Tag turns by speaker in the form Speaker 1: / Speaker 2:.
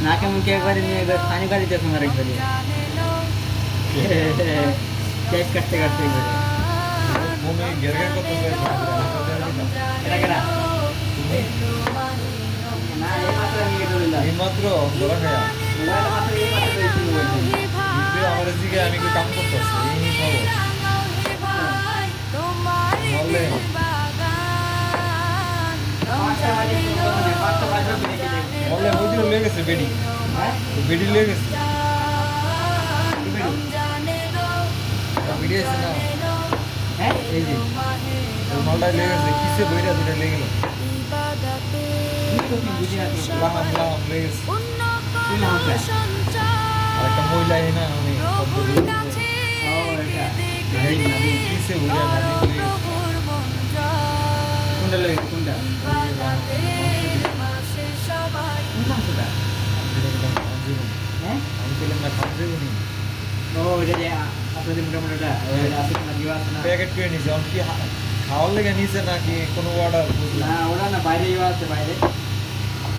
Speaker 1: নাকে মুখে একবারে নিয়ে একবার পানি বাড়িতে তোমার একবারে কেক কাটতে কাটতে একবারে
Speaker 2: মনে গেরগের কত
Speaker 1: এটা কেনা
Speaker 2: তুমি
Speaker 1: না এই মাত্র নিয়ে গেলাম
Speaker 2: এইমাত্র ধরা খায়া
Speaker 1: মোবাইল মাত্র এই মাত্র দিয়েছিল বলছি
Speaker 2: কিন্তু আমার দিকে আমি কি কাম করতেছি এই খবর বললে বললে ওই দিকে লেগে গেছে বেডি বেডি লেগে গেছে বেডি আছে না
Speaker 1: হ্যাঁ এই যে
Speaker 2: ওই মালটা লেগে গেছে কিসে বইটা দুটা লেগে গেল লাহাম লাহাম লেগে গেছে আর একটা মহিলা না আমি কিসে বইটা লেগে গেছে
Speaker 1: কোনটা লেগে কোনটা হ্যাঁ
Speaker 2: আমি পেলাম না খাওয়া যাবে নি
Speaker 1: ও এটা যে আপনাদের মোটামুটিটা আছে না দিও আছে না
Speaker 2: প্যাকেট করে নিছে অন কি খাওয়ার লেগে নিছে নাকি কোনো অর্ডার
Speaker 1: না ওরা না বাইরে আছে বাইরে